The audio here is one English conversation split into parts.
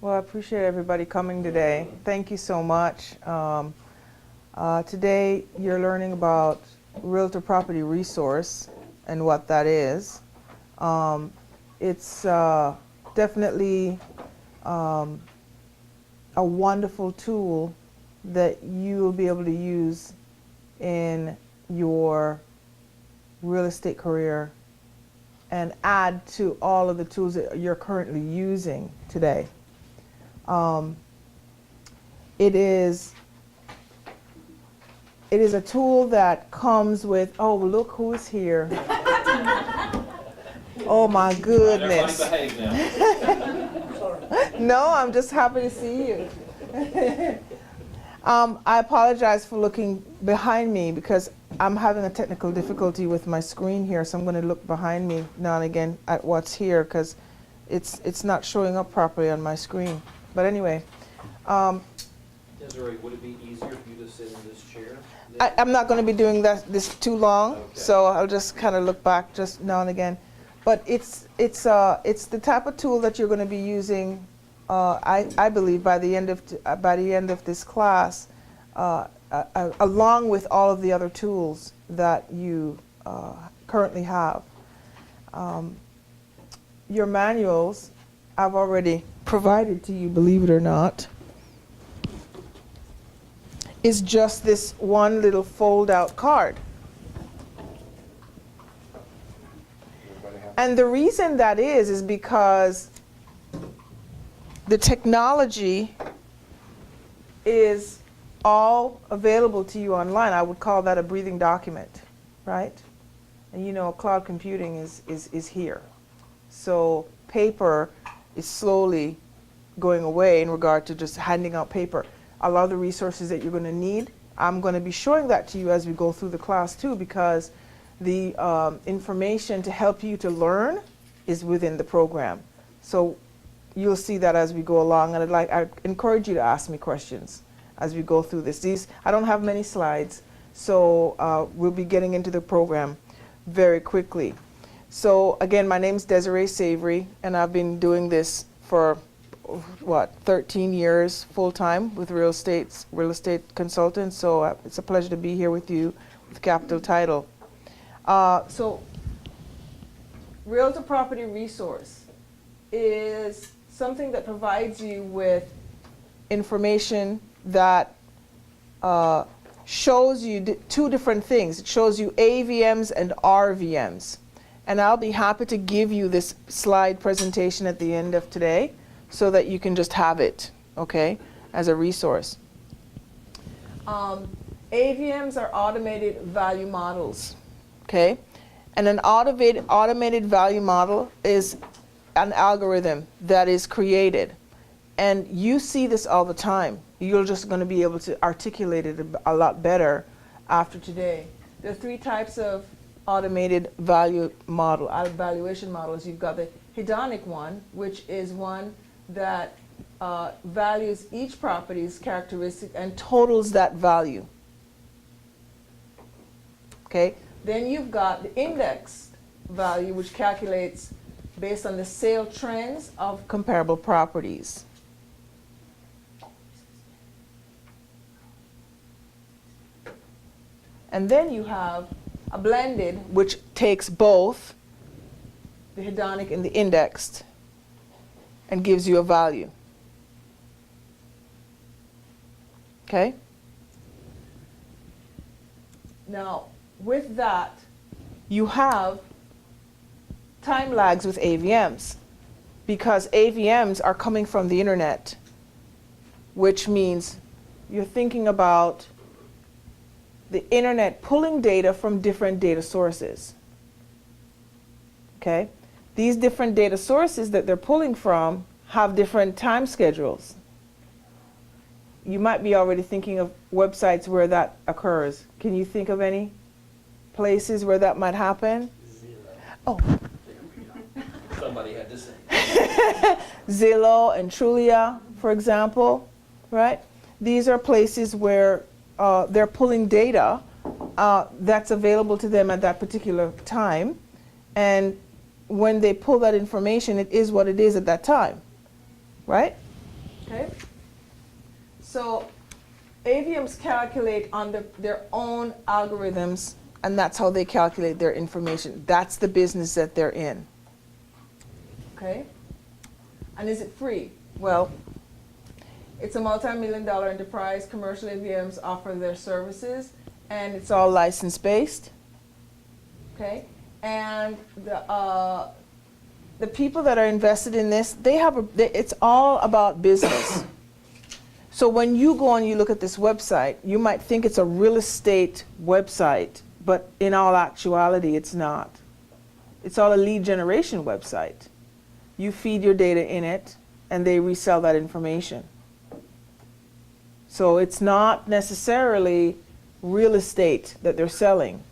Well, I appreciate everybody coming today. Thank you so much. Today you're learning about Realtor Property Resource and what that is. It's definitely a wonderful tool that you will be able to use in your real estate career and add to all of the tools that you're currently using today. It is a tool that comes with, oh, look who's here. Oh my goodness. No, I'm just happy to see you. I apologize for looking behind me because I'm having a technical difficulty with my screen here, so I'm going to look behind me now and again at what's here because it's not showing up properly on my screen. But anyway. Desiree, would it be easier for you to sit in this chair? I'm not going to be doing this too long, okay. So I'll just kind of look back just now and again. But it's the type of tool that you're going to be using. I believe by the end of this class, along with all of the other tools that you currently have. Your manuals I've already provided to you, believe it or not, is just this one little fold-out card. And the reason that is because the technology is all available to you online. I would call that a breathing document, right? And you know, cloud computing is here. So paper is slowly going away in regard to just handing out paper. A lot of the resources that you're going to need, I'm going to be showing that to you as we go through the class too, because the information to help you to learn is within the program. So you'll see that as we go along, and I encourage you to ask me questions as we go through this. I don't have many slides, so we'll be getting into the program very quickly. So again, my name's Desiree Savory, and I've been doing this for 13 years full-time with real estate consultants. So it's a pleasure to be here with you with Capital Title. So Realtor Property Resource is something that provides you with information that shows you two different things. It shows you AVMs and RVMs. And I'll be happy to give you this slide presentation at the end of today so that you can just have it, okay, as a resource. AVMs are automated value models, okay? And an automated value model is an algorithm that is created. And you see this all the time. You're just going to be able to articulate it a lot better after today. There are three types of automated valuation models. You've got the hedonic one, which is one that values each property's characteristic and totals that value. Okay. Then you've got the indexed value, which calculates based on the sale trends of comparable properties. And then you have a blended, which takes both the hedonic and the indexed and gives you a value. Okay? Now, with that, you have time lags with AVMs because AVMs are coming from the internet, which means you're thinking about the internet pulling data from different data sources. Okay? These different data sources that they're pulling from have different time schedules. You might be already thinking of websites where that occurs. Can you think of any places where that might happen? Zillow. Oh. Somebody had to say. Zillow and Trulia, for example, right? These are places where they're pulling data that's available to them at that particular time, and when they pull that information, it is what it is at that time, right? Okay? So AVMs calculate on their own algorithms, and that's how they calculate their information. That's the business that they're in. Okay? And is it free? Well, it's a multi-million-dollar enterprise. Commercial AVMs offer their services, and it's all license-based. Okay? And the people that are invested in this, it's all about business. So when you go and you look at this website, you might think it's a real estate website, but in all actuality, it's not. It's all a lead generation website. You feed your data in it, and they resell that information. So it's not necessarily real estate that they're selling.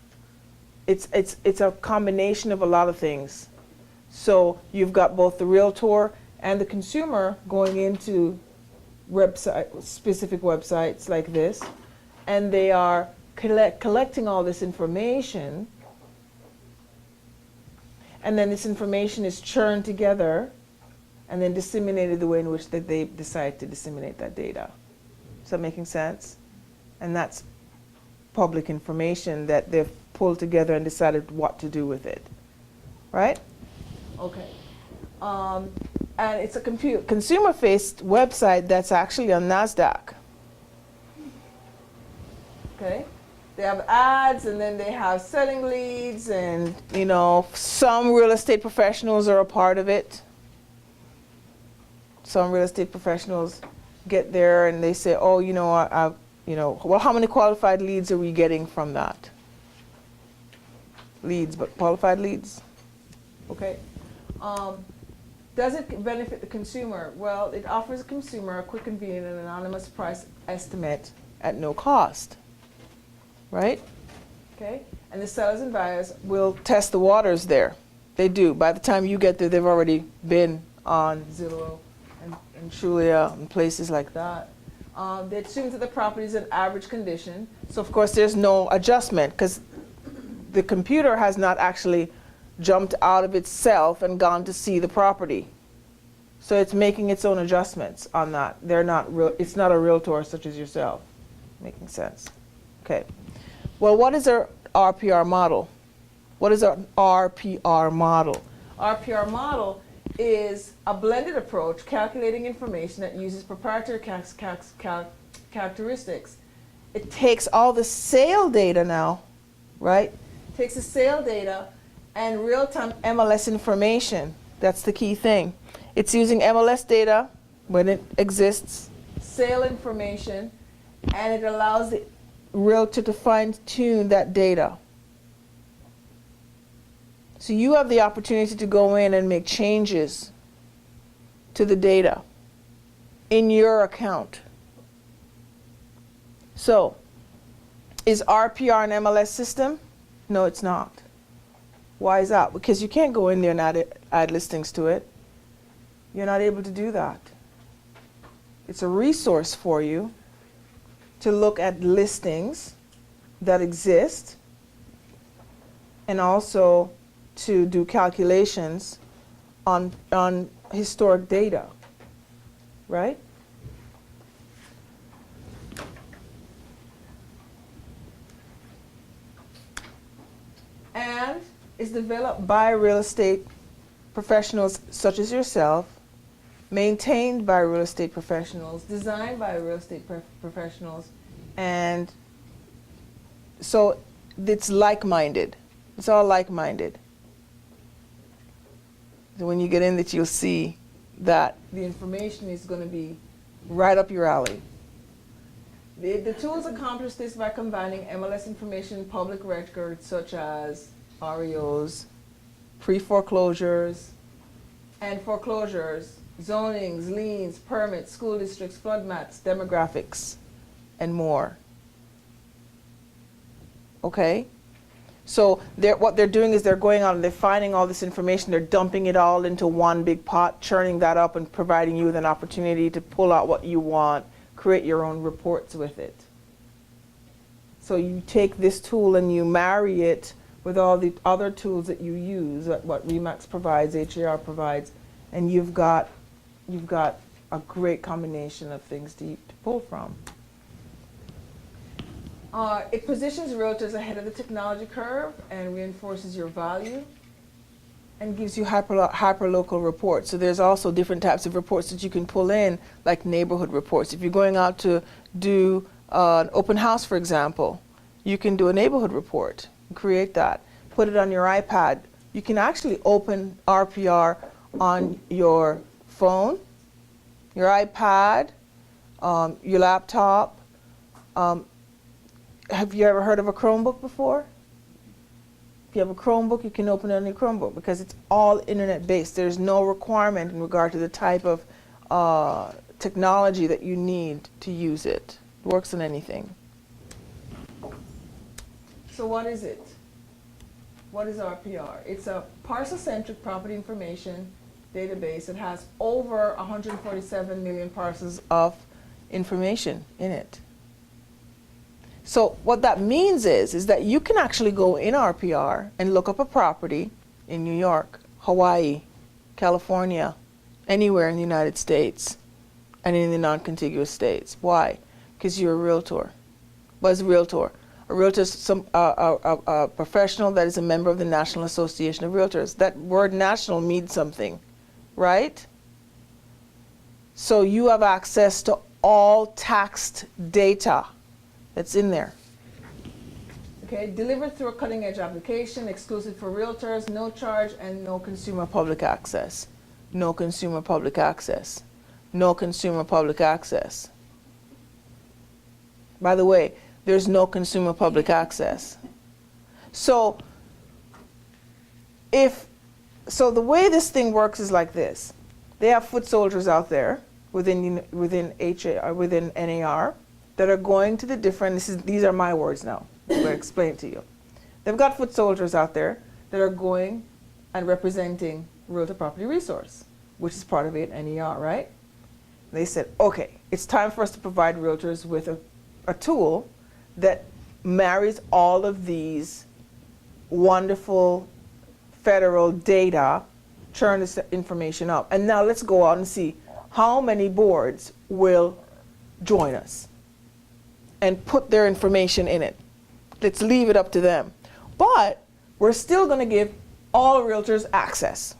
It's a combination of a lot of things. So you've got both the realtor and the consumer going into specific websites like this, and they are collecting all this information, and then this information is churned together and then disseminated the way in which that they decide to disseminate that data. Is that making sense? And that's public information that they've pulled together and decided what to do with it. Right? Okay. And it's a consumer-faced website that's actually on NASDAQ. Okay? They have ads, and then they have selling leads, and some real estate professionals are a part of it. Some real estate professionals get there and they say, "Oh, well, how many qualified leads are we getting from that?" Leads, but qualified leads. Okay. Does it benefit the consumer? Well, it offers the consumer a quick, convenient, and anonymous price estimate at no cost. Right? Okay? And the sellers and buyers will test the waters there. They do. By the time you get there, they've already been on Zillow and Trulia and places like that. They assume that the property is in average condition. So, of course, there's no adjustment because the computer has not actually jumped out of itself and gone to see the property. So it's making its own adjustments on that. It's not a realtor such as yourself. Making sense? Okay. Well, what is our RPR model? What is our RPR model? RPR model is a blended approach calculating information that uses proprietary characteristics. It takes all the sale data now, right? Takes the sale data and real-time MLS information. That's the key thing. It's using MLS data when it exists, sale information, and it allows the realtor to fine-tune that data. So you have the opportunity to go in and make changes to the data in your account. So, is RPR an MLS system? No, it's not. Why is that? Because you can't go in there and add listings to it. You're not able to do that. It's a resource for you to look at listings that exist and also to do calculations on historic data, right? And is developed by real estate professionals such as yourself, maintained by real estate professionals, designed by real estate professionals, and so it's like-minded. It's all like-minded. So when you get in that, you'll see that the information is going to be right up your alley. The tools accomplish this by combining MLS information, public records such as REOs, pre-foreclosures, and foreclosures, zonings, liens, permits, school districts, flood maps, demographics, and more. Okay? So what they're doing is they're going out and they're finding all this information, they're dumping it all into one big pot, churning that up and providing you with an opportunity to pull out what you want, create your own reports with it. So you take this tool and you marry it with all the other tools that you use, what RE/MAX provides, HAR provides, and you've got a great combination of things to pull from. It positions realtors ahead of the technology curve and reinforces your value and gives you hyper-local reports. So there's also different types of reports that you can pull in, like neighborhood reports. If you're going out to do an open house, for example, you can do a neighborhood report, create that, put it on your iPad. You can actually open RPR on your phone, your iPad, your laptop. Have you ever heard of a Chromebook before? If you have a Chromebook, you can open it on your Chromebook because it's all internet-based. There's no requirement in regard to the type of technology that you need to use it. It works on anything. So what is it? What is RPR? It's a parcel-centric property information database that has over 147 million parcels of information in it. So what that means is that you can actually go in RPR and look up a property in New York, Hawaii, California, anywhere in the United States and in the non-contiguous states. Why? Because you're a realtor. What is a realtor? A realtor is a professional that is a member of the National Association of Realtors. That word national means something, right? So you have access to all taxed data that's in there. Okay, delivered through a cutting-edge application, exclusive for realtors, no charge, and no consumer public access. No consumer public access. No consumer public access. By the way, there's no consumer public access. So the way this thing works is like this. They have foot soldiers out there within NAR that are going to the different, these are my words now, I'm going to explain it to you. They've got foot soldiers out there that are going and representing Realtor Property Resource, which is part of it, NER, right? They said, okay, it's time for us to provide realtors with a tool that marries all of these wonderful federal data, churn this information up. And now let's go out and see how many boards will join us and put their information in it. Let's leave it up to them. But we're still going to give all realtors access.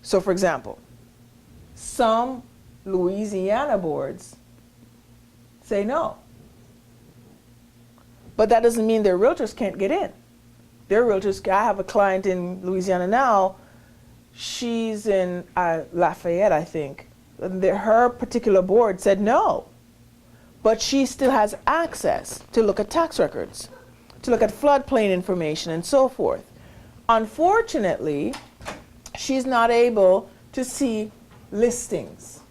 So for example, some Louisiana boards say no. But that doesn't mean their realtors can't get in. Their realtors, I have a client in Louisiana now, she's in Lafayette, I think. Her particular board said no. But she still has access to look at tax records, to look at floodplain information and so forth. Unfortunately, she's not able to see listings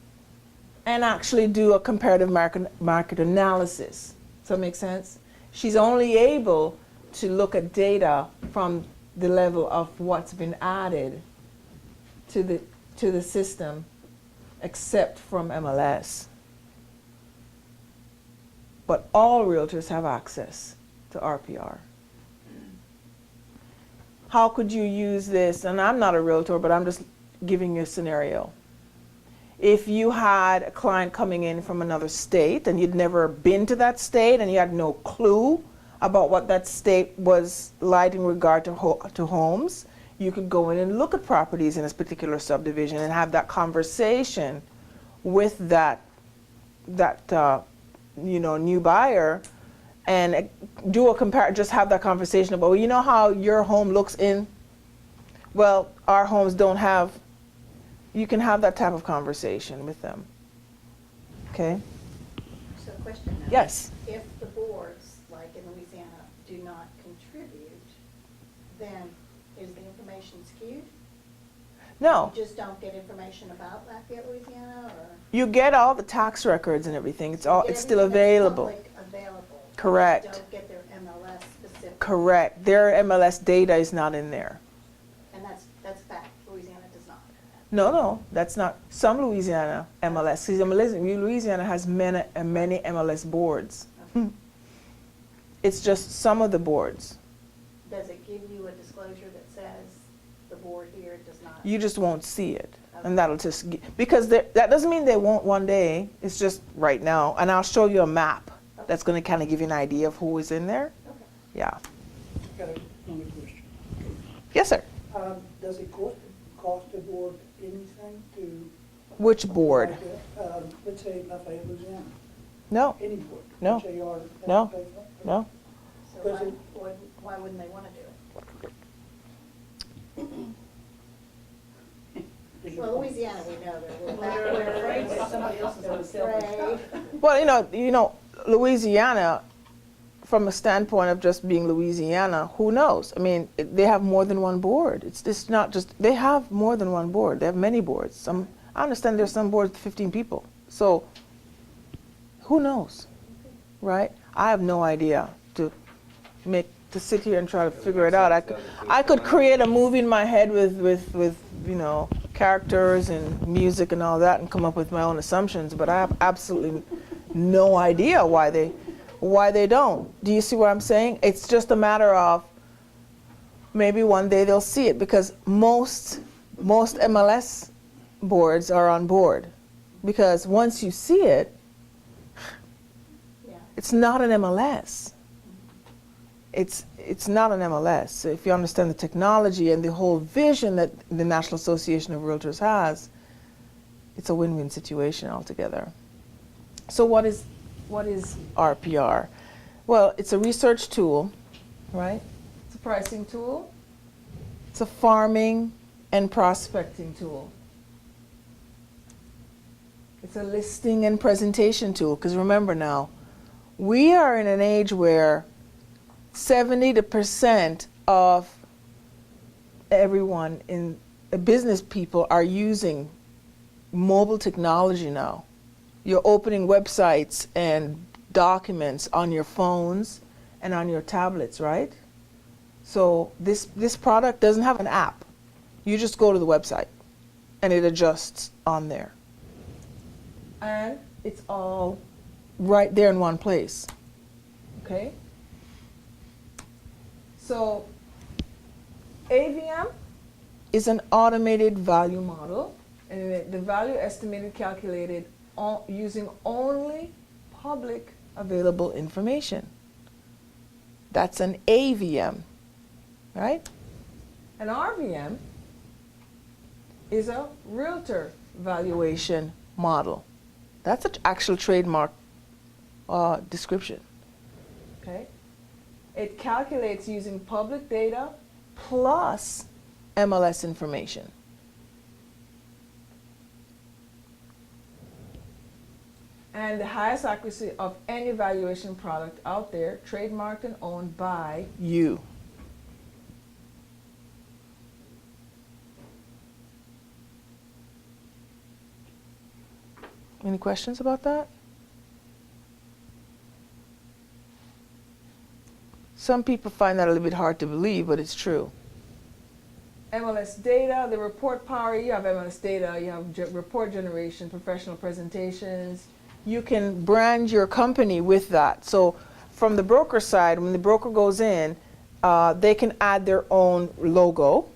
and actually do a comparative market analysis. Does that make sense? She's only able to look at data from the level of what's been added to the system, except from MLS. But all realtors have access to RPR. How could you use this? And I'm not a realtor, but I'm just giving you a scenario. If you had a client coming in from another state and you'd never been to that state and you had no clue about what that state was like in regard to homes, you could go in and look at properties in this particular subdivision and have that conversation with that new buyer and do a just have that conversation about, well, you know how your home looks in, well, our homes don't have, you can have that type of conversation with them. Okay? So question now. Yes. If the boards, like in Louisiana, do not contribute, then is the information skewed? No. You just don't get information about Lafayette, Louisiana, or? You get all the tax records and everything. It's You get still everything that's available. public available. Correct. You don't get their MLS specific. Correct. Their MLS data is not in there. And that's fact. Louisiana does not. No, that's not. Some Louisiana MLS. See, Louisiana has many MLS boards. Okay. It's just some of the boards. Does it give you a disclosure that says the board here does not? You just won't see it. And that'll just, because that doesn't mean they won't one day, it's just right now. And I'll show you a map that's gonna kind of give you an idea of who is in there. Okay. Yeah. Got another question. Yes, sir. Does it cost the board anything to? Which board? Let's say Lafayette, Louisiana, No, any board. No. HAR, No. pay for it? no. So Does it- why wouldn't they want to do it? Is it- Well, Louisiana, we know they're. They're afraid that somebody else is gonna sell their stuff. Well, you know, Louisiana, from a standpoint of just being Louisiana, who knows? I mean, they have more than one board. It's just not just, they have more than one board. They have many boards. I understand there's some boards with 15 people. So, who knows, right? I have no idea to sit here and try to figure it out. I could create a movie in my head with you know, characters and music and all that and come up with my own assumptions, but I have absolutely no idea why they don't. Do you see what I'm saying? It's just a matter of maybe one day they'll see it, because most MLS boards are on board, because once you see it, Yeah. it's not an MLS. It's not an MLS. So if you understand the technology and the whole vision that the National Association of Realtors has, it's a win-win situation altogether. So what is RPR? Well, it's a research tool, right? It's a pricing tool. It's a farming and prospecting tool. It's a listing and presentation tool, because remember now, we are in an age where 70% of everyone in business people are using mobile technology now. You're opening websites and documents on your phones and on your tablets, right? So this product doesn't have an app. You just go to the website and it adjusts on there. And it's all right there in one place. Okay? So AVM is an automated value model, and the value estimated calculated using only public available information. That's an AVM, right? An RVM is a realtor valuation model. That's an actual trademark description, okay? It calculates using public data plus MLS information. And the highest accuracy of any valuation product out there, trademarked and owned by you. Any questions about that? Some people find that a little bit hard to believe, but it's true. MLS data, the report power, you have MLS data, you have report generation, professional presentations. You can brand your company with that. So from the broker side, when the broker goes in, they can add their own logo,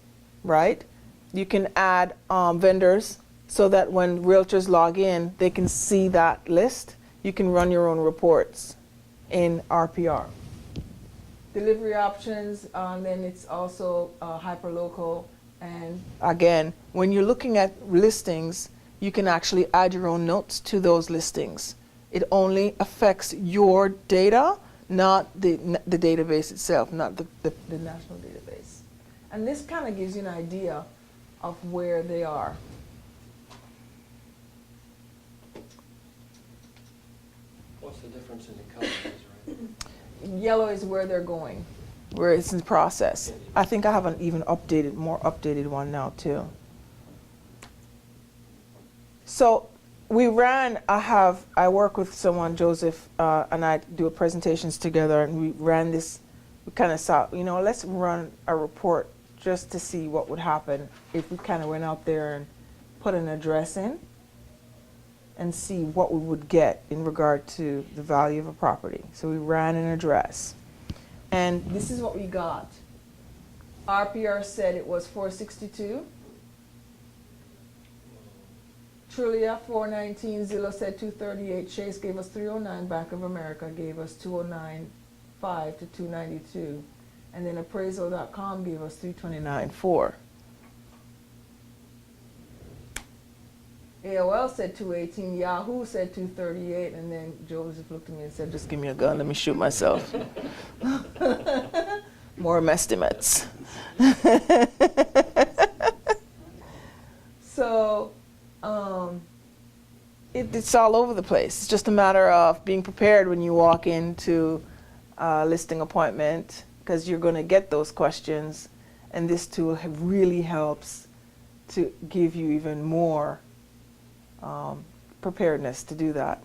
right? You can add vendors so that when realtors log in, they can see that list. You can run your own reports in RPR. Delivery options, then it's also hyperlocal. And again, when you're looking at listings, you can actually add your own notes to those listings. It only affects your data, not the database itself, not the national database. And this kind of gives you an idea of where they are. What's the difference in the colors, right? Yellow is where they're going, where it's in process. I think I have an even more updated one now too. So we ran, I work with someone, Joseph, and I do presentations together, and we ran this, we kind of saw, let's run a report just to see what would happen if we kind of went out there and put an address in and see what we would get in regard to the value of a property. So we ran an address, and this is what we got. RPR said it was 462. Trulia 419, Zillow said 238, Chase gave us 309, Bank of America gave us 209.5 to 292, and then appraisal.com gave us 329.4. AOL said 218, Yahoo said 238, and then Joseph looked at me and said, just give me a gun, let me shoot myself. More estimates. So, it's all over the place. It's just a matter of being prepared when you walk into a listing appointment, because you're going to get those questions, and this tool really helps to give you even more preparedness to do that.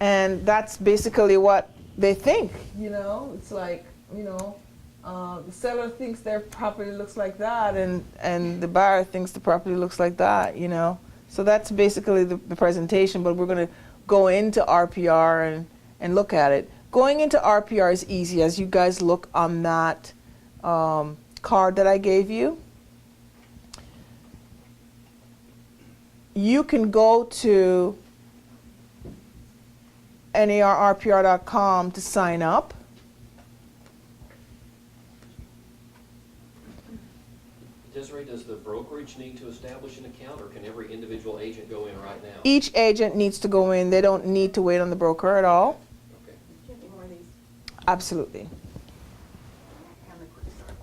And that's basically what they think, you know. It's like, you know, the seller thinks their property looks like that, and the buyer thinks the property looks like that, you know. So that's basically the presentation, but we're going to go into RPR and look at it. Going into RPR is easy. As you guys look on that card that I gave you, you can go to narrpr.com to sign up. Desiree, does the brokerage need to establish an account, or can every individual agent go in right now? Each agent needs to go in. They don't need to wait on the broker at all. Okay. Give me more of these. Absolutely. And the quick start.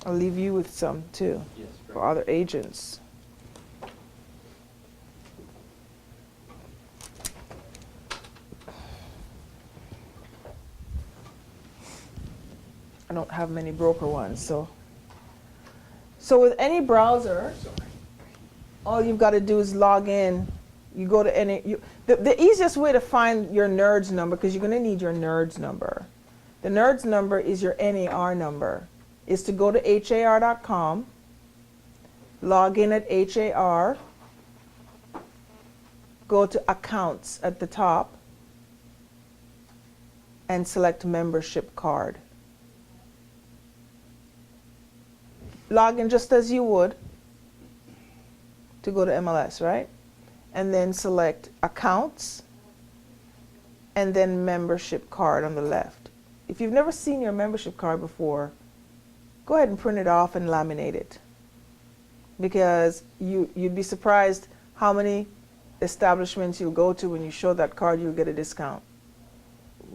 I'll leave you with some too Yes, for great. other agents. I don't have many broker ones, so with any browser, all you've got to do is log in. You go to the easiest way to find your NERDS number, because you're going to need your NERDS number. The NERDS number is your NAR number. Is to go to har.com, log in at HAR, go to accounts at the top, and select membership card. Log in just as you would to go to MLS, right? And then select accounts and then membership card on the left. If you've never seen your membership card before, go ahead and print it off and laminate it, because you'd be surprised how many establishments you'll go to when you show that card, you'll get a discount.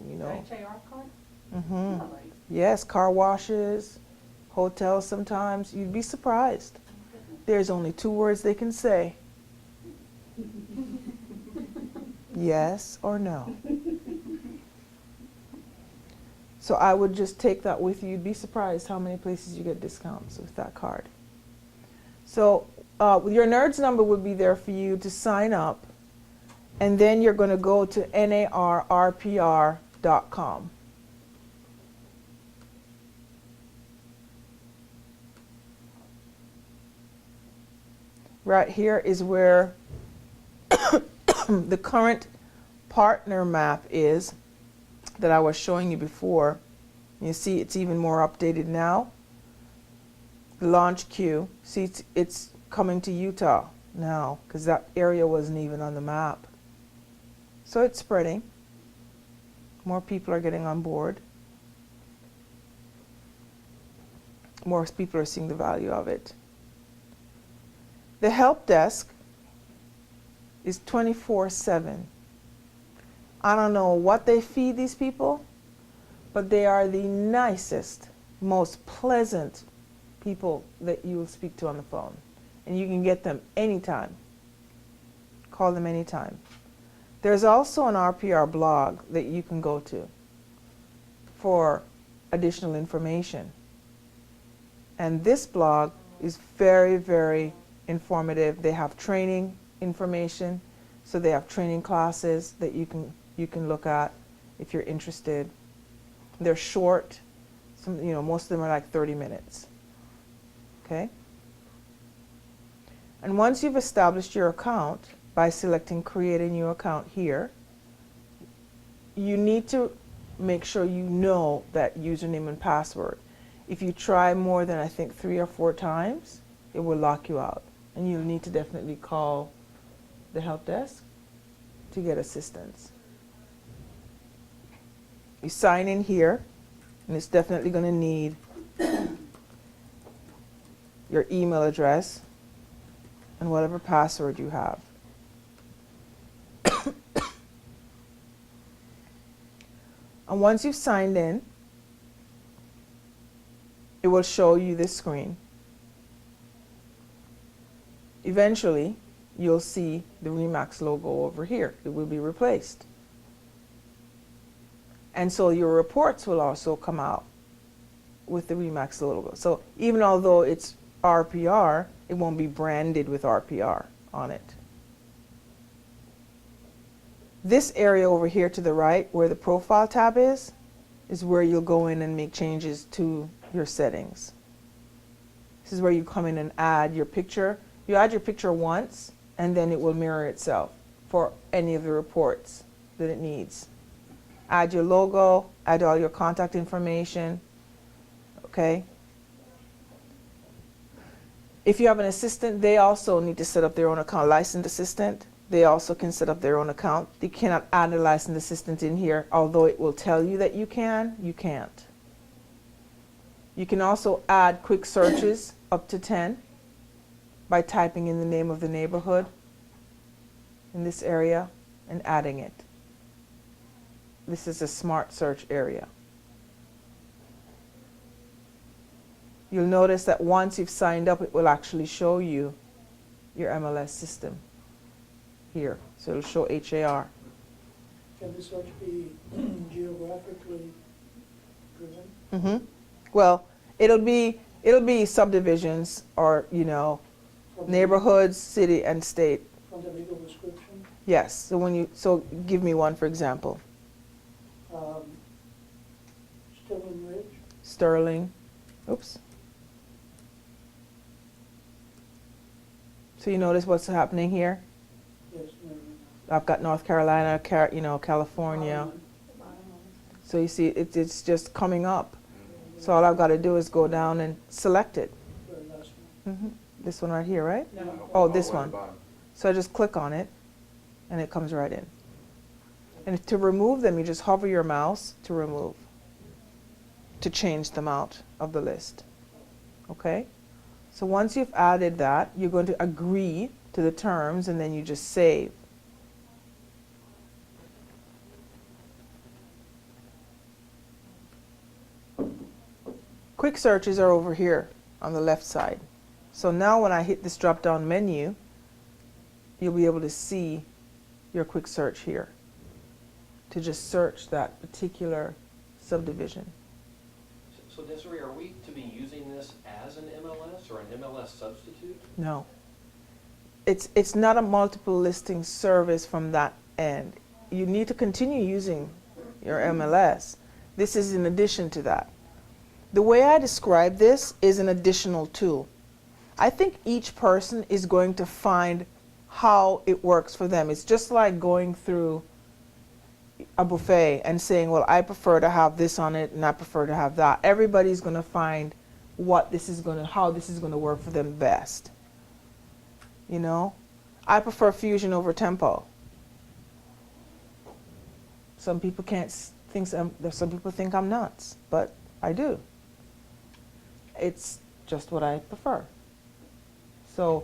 You know. HAR card? Mm-hmm. Really? Yes, car washes, hotels sometimes. You'd be surprised. There's only 2 words they can say. Yes or no. So I would just take that with you. You'd be surprised how many places you get discounts with that card. So your NERDS number would be there for you to sign up, and then you're going to go to narrpr.com. Right here is where the current partner map is that I was showing you before. You see it's even more updated now. The launch queue. See, it's coming to Utah now, because that area wasn't even on the map. So it's spreading. More people are getting on board. More people are seeing the value of it. The help desk is 24/7. I don't know what they feed these people, but they are the nicest, most pleasant people that you will speak to on the phone. And you can get them anytime. Call them anytime. There's also an RPR blog that you can go to for additional information. And this blog is very, very informative. They have training information, so they have training classes that you can look at if you're interested. They're short. Most of them are like 30 minutes. Okay? And once you've established your account by selecting create a new account here, you need to make sure you know that username and password. If you try more than, I think, 3 or 4 times, it will lock you out. And you'll need to definitely call the help desk to get assistance. You sign in here, and it's definitely going to need your email address and whatever password you have. And once you've signed in, it will show you this screen. Eventually, you'll see the RE/MAX logo over here. It will be replaced. And so your reports will also come out with the RE/MAX logo. So even although it's RPR, it won't be branded with RPR on it. This area over here to the right, where the profile tab is where you'll go in and make changes to your settings. This is where you come in and add your picture. You add your picture once, and then it will mirror itself for any of the reports that it needs. Add your logo, add all your contact information, okay? If you have an assistant, they also need to set up their own account. Licensed assistant, they also can set up their own account. You cannot add a licensed assistant in here, although it will tell you that you can, you can't. You can also add quick searches up to 10 by typing in the name of the neighborhood in this area and adding it. This is a smart search area. You'll notice that once you've signed up, it will actually show you your MLS system here. So it'll show HAR. Can the search be geographically driven? Mm-hmm. Well, it'll be subdivisions or, you know, From the- neighborhoods, city, and state. From the legal description? Yes. So give me one, for example. Sterling Ridge? Sterling. Oops. So you notice what's happening here? Yes, I've got North Carolina, California. The bottom one. So you see, it's just coming up. So all I've got to do is go down and select it. very last one. This one right here, right? No. Oh, this one. So I just click on it, and it comes right in. And to remove them, you just hover your mouse to remove, to change them out of the list. Okay? So once you've added that, you're going to agree to the terms, and then you just save. Quick searches are over here on the left side. So now when I hit this drop-down menu, you'll be able to see your quick search here to just search that particular subdivision. So Desiree, are we to be using this as an MLS or an MLS substitute? No. It's not a multiple listing service from that end. You need to continue using your MLS. This is in addition to that. The way I describe this is an additional tool. I think each person is going to find how it works for them. It's just like going through a buffet and saying, well, I prefer to have this on it and I prefer to have that. Everybody's going to find how this is going to work for them best. You know, I prefer Fusion over Tempo. Some people some people think I'm nuts, but I do. It's just what I prefer. So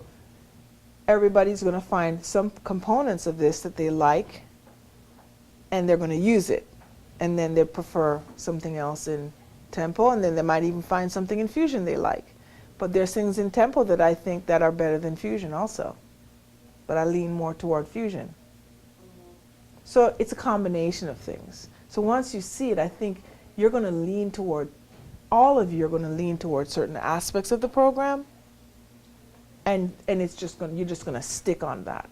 everybody's going to find some components of this that they like, and they're going to use it. And then they prefer something else in Tempo, and then they might even find something in Fusion they like. But there's things in Tempo that I think that are better than Fusion also. But I lean more toward Fusion. So it's a combination of things. So once you see it, I think you're going to lean toward, all of you are going to lean toward certain aspects of the program, and you're just going to stick on that.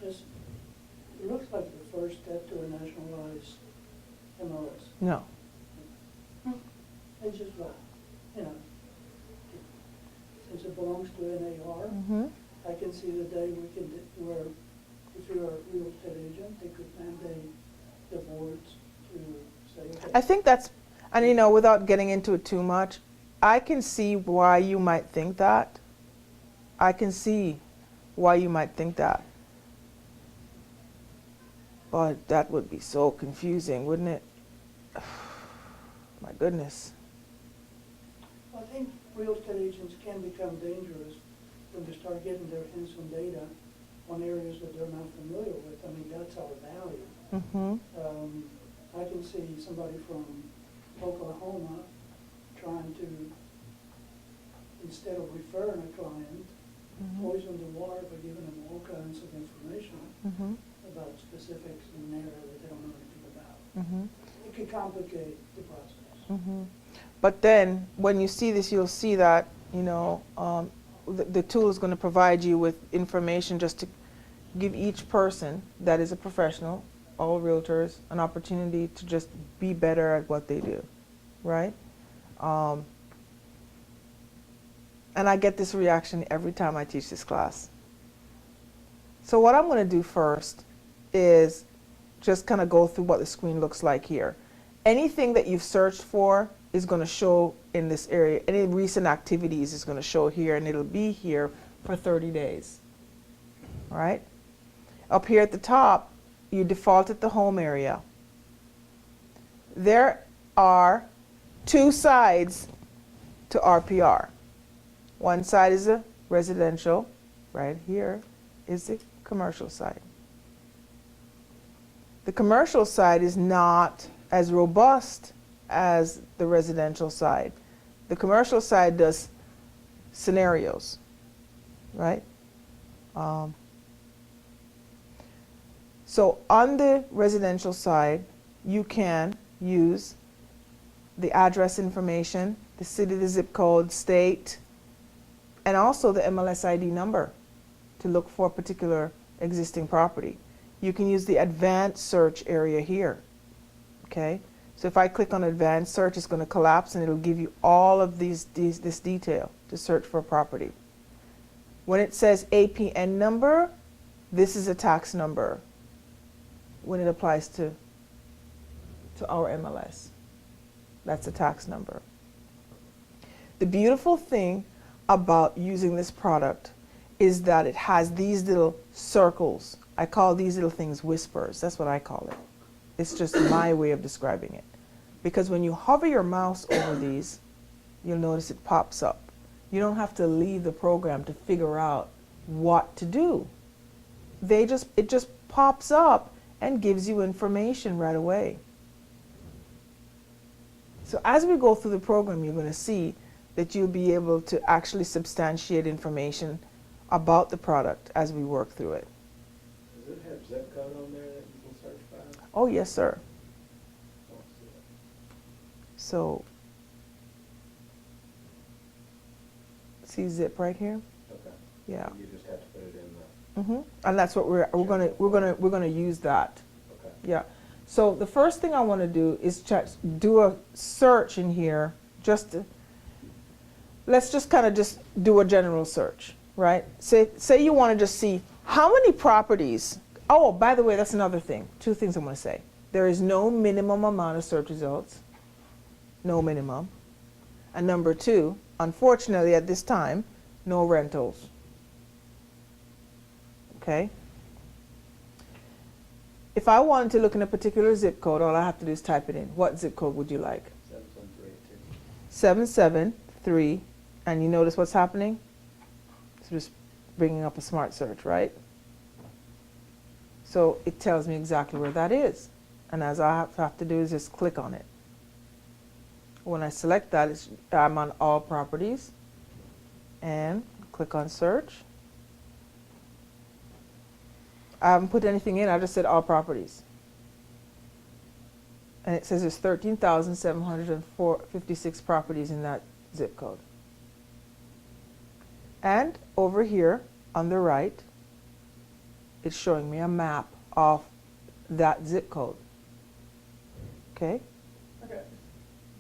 It looks like the first step to a nationalized MLS. No. It's just, you know, since it belongs to NAR, Mm-hmm. I can see the day where if you're a real estate agent, they could mandate the boards to say, okay. I think that's, and you know, without getting into it too much, I can see why you might think that, I can see why you might think that. But that would be so confusing, wouldn't it? My goodness. I think real estate agents can become dangerous when they start getting their hands on data on areas that they're not familiar with. I mean, that's our value. Mm-hmm. I can see somebody from Oklahoma trying to, instead of referring a client, poison the water by giving them all kinds of information Mm-hmm. about specifics in an area that they don't know anything about. Mm-hmm. It could complicate the process. Mm-hmm. But then, when you see this, you'll see that, you know, the tool is going to provide you with information just to give each person that is a professional, all realtors, an opportunity to just be better at what they do, right? And I get this reaction every time I teach this class. So what I'm going to do first is just kind of go through what the screen looks like here. Anything that you've searched for is going to show in this area. Any recent activities is going to show here, and it'll be here for 30 days. All right? Up here at the top, you default at the home area. There are two sides to RPR. One side is a residential. Right here is the commercial side. The commercial side is not as robust as the residential side. The commercial side does scenarios, right? So on the residential side, you can use the address information, the city, the zip code, state, and also the MLS ID number to look for a particular existing property. You can use the advanced search area here, okay? So if I click on advanced search, it's going to collapse and it'll give you all of this detail to search for a property. When it says APN number, this is a tax number when it applies to our MLS. That's a tax number. The beautiful thing about using this product is that it has these little circles. I call these little things whispers. That's what I call it. It's just my way of describing it. Because when you hover your mouse over these, you'll notice it pops up. You don't have to leave the program to figure out what to do. It just pops up and gives you information right away. So as we go through the program, you're going to see that you'll be able to actually substantiate information about the product as we work through it. Does it have zip code on there that you can search by? Oh, yes, sir. I don't see it. So, see zip right here? Okay. Yeah. You just have to put it in the, And that's what we're gonna use that. okay. Yeah. So the first thing I want to do is do a search in here. Let's just kind of just do a general search, right? Say you want to just see how many properties. Oh, by the way, that's another thing. Two things I'm going to say. There is no minimum amount of search results. No minimum. And number two, unfortunately at this time, no rentals. Okay? If I wanted to look in a particular zip code, all I have to do is type it in. What zip code would you like? 77382. 773, and you notice what's happening? It's just bringing up a smart search, right? So it tells me exactly where that is. And as I have to do is just click on it. When I select that, I'm on all properties, and click on search. I haven't put anything in, I just said all properties. And it says there's 13,756 properties in that zip code. And over here on the right, it's showing me a map of that zip code. Okay? Okay.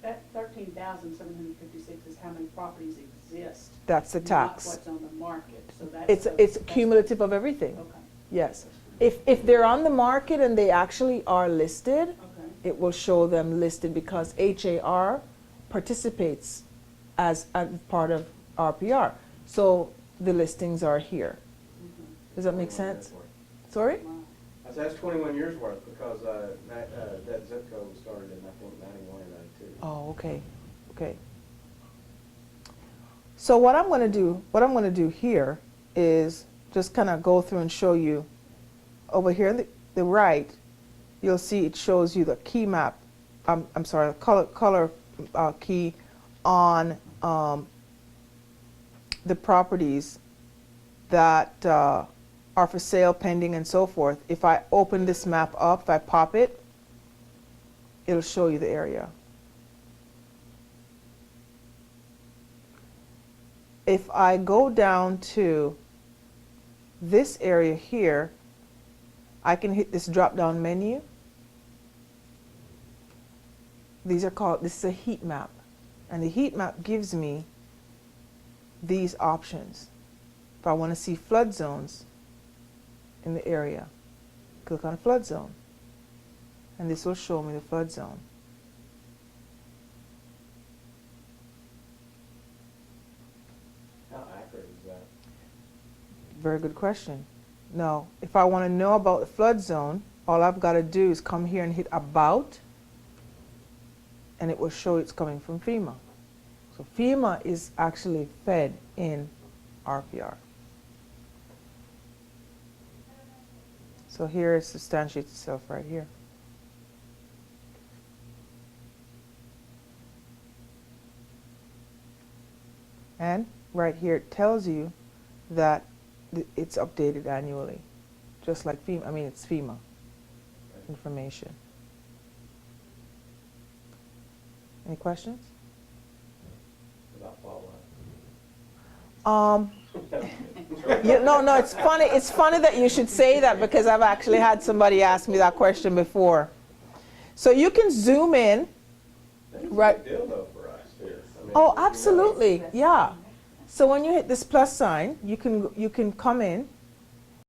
That 13,756 is how many properties exist. That's the tax. Not what's on the market. So that's It's cumulative of everything. Okay. Yes. If they're on the market and they actually are listed, Okay. it will show them listed because HAR participates as part of RPR. So the listings are here. Does that make 21 sense? years worth. Sorry? I said, that's 21 years worth, because that zip code was started in, I think, 91 or 92. Oh, okay, okay. So what I'm going to do here is just kind of go through and show you over here on the right. You'll see it shows you the key map. I'm sorry, the color key on the properties that are for sale, pending, and so forth. If I open this map up, if I pop it, it'll show you the area. If I go down to this area here, I can hit this drop down menu. This is a heat map. And the heat map gives me these options. If I want to see flood zones in the area, click on flood zone. And this will show me the flood zone. How accurate is that? Very good question. Now, if I want to know about the flood zone, all I've got to do is come here and hit about, and it will show it's coming from FEMA. So FEMA is actually fed in RPR. So here it substantiates itself right here. And right here it tells you that it's updated annually, just like FEMA. I mean, it's FEMA information. Any questions? About fall No, it's funny. It's funny that you should say that, because I've actually had somebody ask me that question before. So you can zoom in. That's a Right. big deal though for us here. I mean, Oh, absolutely, yeah. So when you hit this plus sign, you can come in